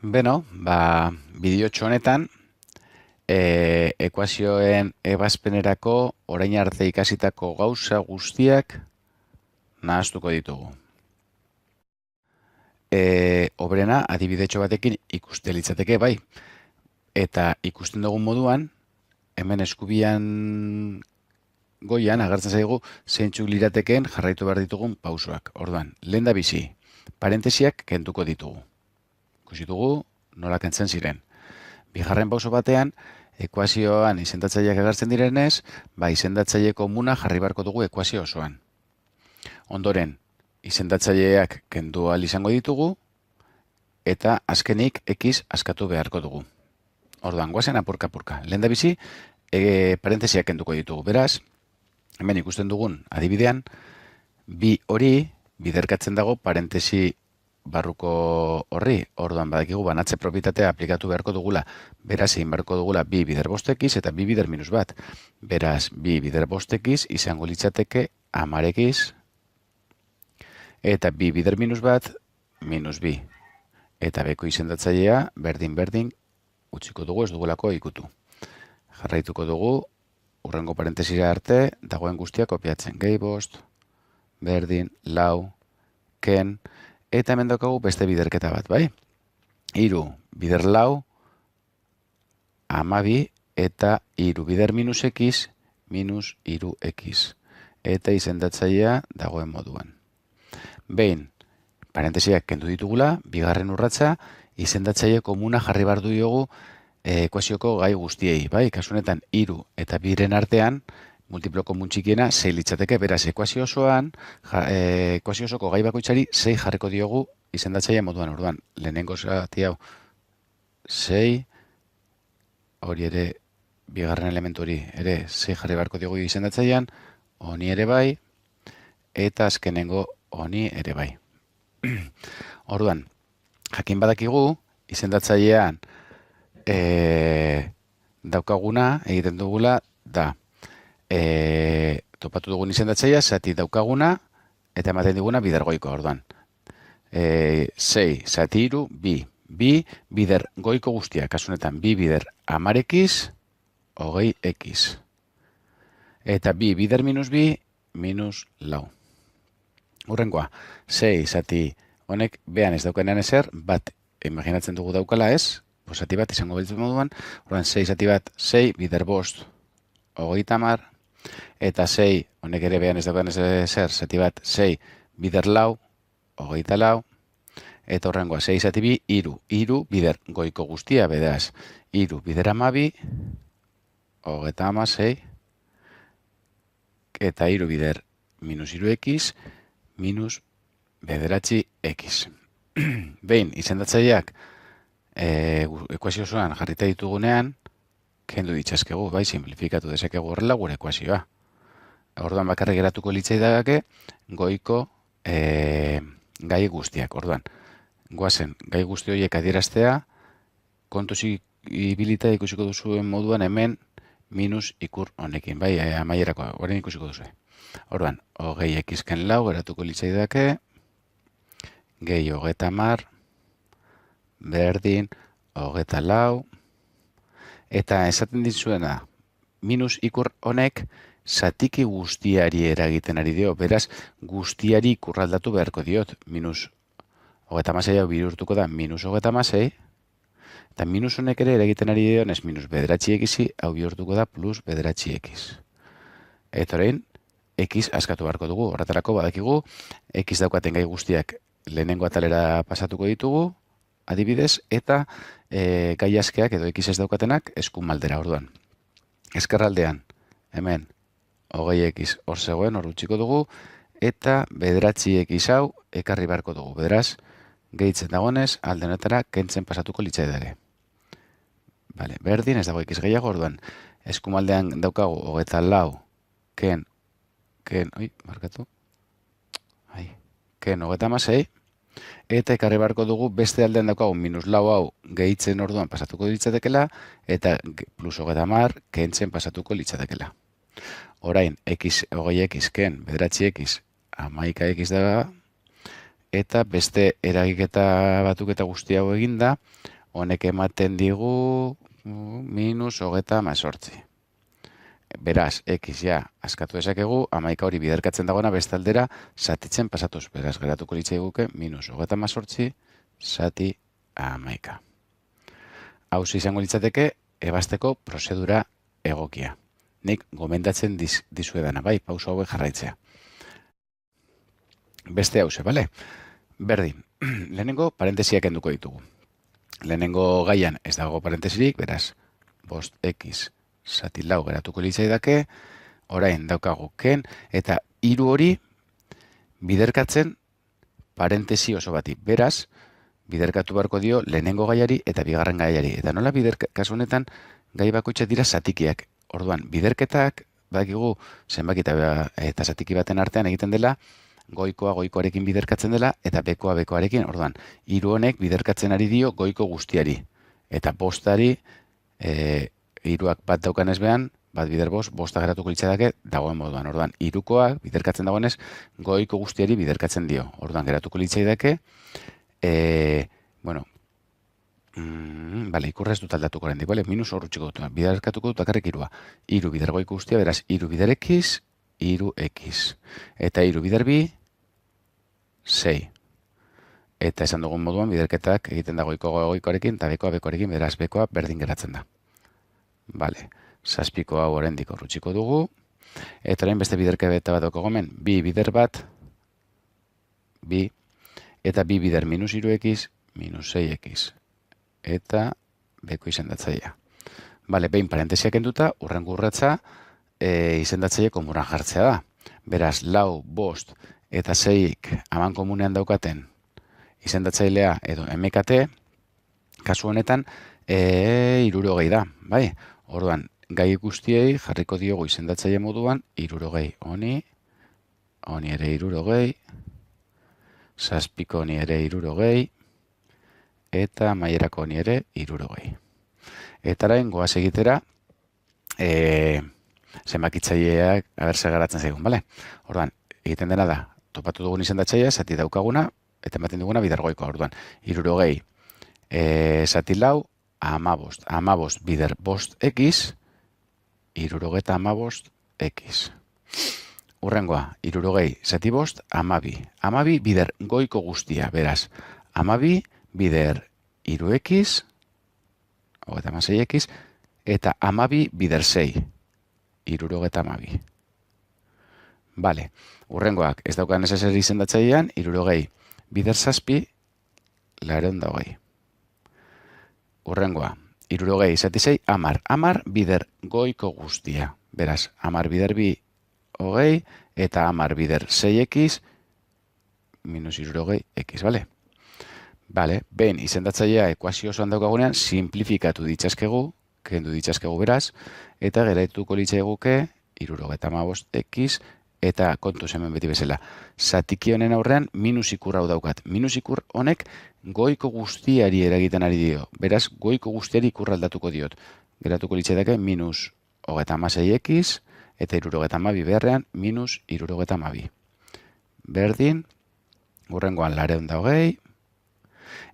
Bideotxo honetan, ekuazioen ebazpenerako orain arte ikasitako gauza guztiak nahaztuko ditugu. Hoberena, adibidetxo batekin ikuste litzateke bai. Eta ikusten dugun moduan, hemen eskubian goian agertzen zaigu zeintzuk liratekeen jarraitu behar ditugun pausoak. Orduan, lehen da bizi, parentesiak kentuko ditugu. Ikusi dugu nola kentzen ziren. Bigarren pauso batean, ekuazioan izendatzaileak agertzen direnez, izendatzaile komuna jarri beharko dugu ekuazio osoan. Ondoren, izendatzaileak kendu ahal izango ditugu, eta azkenik x askatu beharko dugu. Orduan, goazen apurka-apurka. Lehen da bizi, parentesiak kenduko ditugu. Beraz, hemen ikusten dugun adibidean, bi hori biderkatzen dago parentesi barruko horri. Orduan, badakigu banatze propietatea aplikatu beharko dugula. Beraz, egin beharko dugula bi bider bostekiz eta bi bider minus bat. Beraz, bi bider bostekiz izango litzateke 10x eta bi bider minus bat minus bi. Eta beko izendatzailea berdin-berdin utziko dugu, ez dugulako ikutu. Jarraituko dugu, urrengo parentesira arte, dagoen guztia kopiatzen. Gehi bost, berdin, lau, ken, eta hemen daukagu beste biderketa bat, bai? Hiru bider lau, 12, eta hiru bider minus x, minus hiru x. Eta izendatzailea dagoen moduan. Behin, parentesiak kendu ditugula, bigarren urratza, izendatzaile komuna jarri behar du diogu ekuazioko gai guztiei. Bai, kasu honetan, hiru eta biren artean, multiplo komun txikiena 6 litzateke, beraz, ekuazio osoan, ekuazio osoko gai bakoitzari 6 jarriko diogu izendatzaile moduan. Orduan, lehenengo zati hau 6, hori ere, bigarren elementu hori ere 6 jarri beharko diogu izendatzailean, honi ere bai, eta azkenengo honi ere bai. Orduan, jakin badakigu, izendatzailean daukaguna, egiten dugula, da topatu dugun izendatzailea, zati daukaguna, eta ematen diguna bidergoiko, orduan. 6, zati iru, bi. Bi bider goiko guztia, kasunetan, bi bider 10x, hogei x. Eta bi bider minus bi, minus lau. Urrengoa, 6 zati honek behan ez daukanean ezer, bat imaginatzen dugu daukala ez, zati bat izango beltzen moduan, orduan 6 zati bat, 6 bider bost, 30, eta 6 honek ere behan ez daukanean ezer, zati bat, 6 bider lau, 24, eta horrengoa 6 zati bi, iru bider goiko guztia, bedaz, iru bider 12, 36, eta iru bider minus iru x, minus bederatzi x. Behin, izendatzaileak ekuazio osoan jarrita ditugunean, kendu ditzazkegu, bai, simplifikatu dezakegu horrela gure ekuazioa. Orduan bakarrik geratuko litzaidake goiko gai guztiak. Orduan, goazen, gai guzti horiek adieraztea, kontuz ibilita ikusiko duzuen moduan hemen minus ikur honekin, bai, amaierako, horren ikusiko duzu. Orduan, hogei x-ken lau geratuko litzaidake, gehi 30, berdin, 24, eta esaten ditzuena, minus ikur honek zatiki guztiari eragiten ari dio, beraz, guztiari ikurraldatu beharko diot, minus 36 hau bihurtuko da, minus 36, eta minus honek ere eragiten ari dio, ez minus bederatzi x, hau bihurtuko da, plus bederatzi x. Eta orain, x askatu beharko dugu, horretarako badakigu, x daukaten gai guztiak lehenengo atalera pasatuko ditugu, adibidez, eta gai askeak edo x ez daukatenak eskumaldera, orduan. Ezkerraldean, hemen, hogei x hor zegoen, hor utziko dugu, eta bederatzi x hau ekarri beharko dugu. Beraz, gehitzen dagoenez, alde honetara kentzen pasatuko litzaidare. Vale, berdin, ez dago x gehiago, orduan, eskumaldean daukagu 24, ken 36, eta ekarri beharko dugu beste aldean daukagu minus lau hau gehitzen orduan pasatuko litzatekela, eta plus 30 kentzen pasatuko litzatekela. Orain, hogei x ken, bederatzi x, 11x da, eta beste eragiketa batuk eta guzti hau eginda, honek ematen digu minus hogeta amazortzi. Beraz, X ja, askatu dezakegu, 11 hori biderkatzen dagoena bestaldera zatitzen pasatuz. Beraz, geratuko litzaiguke minus hogeta amazortzi zati 11. Hau izango litzateke, ebasteko prozedura egokia. Nik gomendatzen dizuedana, bai, pauso hauek jarraitzea. Beste hause, bale? Berdin, lehenengo parentesiak enduko ditugu. Lehenengo gaian ez dago parentesirik, beraz, 5x zati lau geratuko litzaidake, orain daukagu ken, eta 3 hori biderkatzen parentesi oso bati. Beraz, biderkatu beharko dio lehenengo gaiari eta bigarren gaiari. Eta nola kasu honetan, gai bakoitza dira zatikiak. Orduan, biderketak, badakigu, zenbaki eta zatiki baten artean egiten dela, goikoa goikoarekin biderkatzen dela, eta bekoa bekoarekin. Orduan, 3 honek biderkatzen ari dio goiko guztiari. Eta bostari, 3ak bat daukanez behan, bat bider bosta geratuko litzadake dagoen moduan. Orduan, 3koa biderkatzen dagoenez, goiko guztiari biderkatzen dio. Orduan, geratuko litzaidake, ikurra ez dut aldatuko rendik, minus horretxiko dut, biderkatuko dut bakarrik 3a. 3 bider goiko guztia, beraz, 3 bider x, 3x. Eta 3 bider bi, 6. Eta esan dugun moduan, biderketak egiten da goikoarekin, eta bekoa bekoarekin, beraz, bekoa berdin geratzen da. Bale, 7ko hau oraindik urrutsiko dugu. Eta orain beste biderketa bat daukagu hemen, bi bider bat, bi, eta bi bider minus 3x, minus 6x. Eta beko izendatzailea. Bale, behin parentesiak enduta, urrengo urratza izendatzaile komunan jartzea da. Beraz, 4, 5 eta 6ik aman komunean daukaten izendatzailea edo MKT, kasu honetan, 60 da, bai? Orduan, gai guztiei jarriko diogu izendatzaile moduan, 60 honi ere 60, 7ko honi ere 60, eta amaierako honi ere 60. Eta orain goaz egitera, zenbakitzaileak abertze garatzen zaigun, bale? Orduan, egiten dena da, topatu dugun izendatzailea, zati daukaguna, eta ematen duguna bidergoikoa. Orduan, 60 zati lau, 15 bider bost x, 75x. Urrengoa, 60 zati bost, 12. 12 bider goiko guztia, beraz, 12 bider 3x, 36x, eta 12 bider 6, 72. Bale, urrengoak ez daukan ez ezer izendatzailean, 60 bider 7, 220. Urrengoa, 60 zati 6, 10 bider goiko guztia. Beraz, 10 bider bi, 20, eta 10 bider 6x, minus 60x, bale? Bale, behin izendatzailea ekuazio osoan daukagunean, simplifikatu ditzaskegu, kendu ditzaskegu beraz, eta geraituko litzaiguke 75x, eta kontuz hemen beti bezala. Zatiki honen aurrean minus ikur hau daukat. Minus ikur honek goiko guztiari eragiten ari dio. Beraz, goiko guztiari ikurra aldatuko diot. Geratuko litzaidake minus 36x, eta 72 beharrean minus 72. Berdin, urrengoan 220,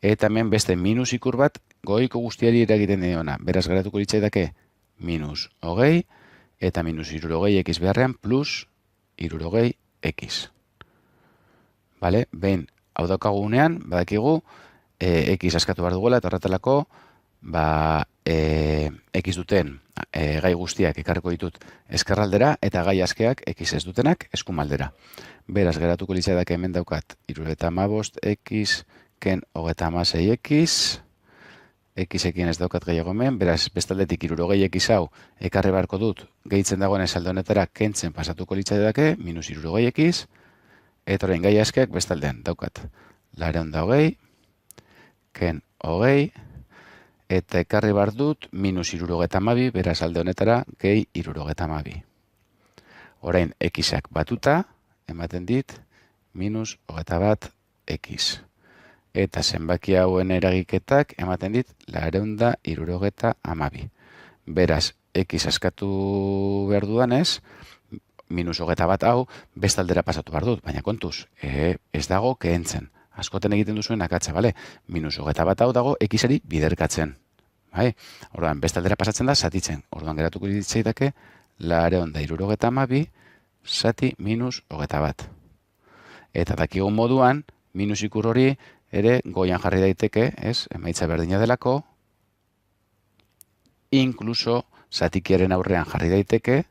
eta hemen beste minus ikur bat goiko guztiari eragiten diona. Beraz, geratuko litzaidake minus 20, eta minus 60x beharrean plus 60x. Bale, behin, hau daukagunean, badakigu, x askatu behar duguela, eta horretelako, x duten gai guztiak ekarriko ditut eskerraldera, eta gai askeak x ez dutenak eskumaldera. Beraz, geratuko litzaidak hemen daukat, 75x, ken 36x, x-ekin ez daukat gehiago hemen, beraz, bestaldetik 60x hau ekarri beharko dut, gehitzen dagoen esalde honetara kentzen pasatuko litzaidak, minus 60x, eta orain gai askeak bestaldean daukat. 220, ken 20, eta ekarri behar dut minus 62, beraz alde honetara gehi 62. Orain x-ak batuta, ematen dit, minus 21x. Eta zenbaki hauen eragiketak ematen dit 272. Beraz, x askatu behar dudanez, minus 21 hau bestaldera pasatu behar dut, baina kontuz, ez dago kehentzen. askoten egiten duzuen akatsa, bale? Minus hogeita bat hau dago x-eri biderkatzen. Bai? Orduan, beste aldera pasatzen da, zatitzen. Orduan, geratuko ditzaidake, 972 zati minus hogeita bat. Eta dakigun moduan, minus ikur hori ere goian jarri daiteke, ez? Emaitza berdina delako, inkluso zatikiaren aurrean jarri daiteke,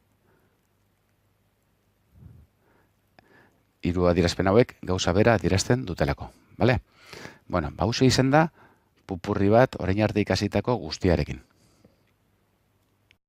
hiru adierazpen hauek gauza bera adierazten dutelako. Bale? Bueno, hauxe izan da, pupurri bat orain arte ikasitako guztiarekin.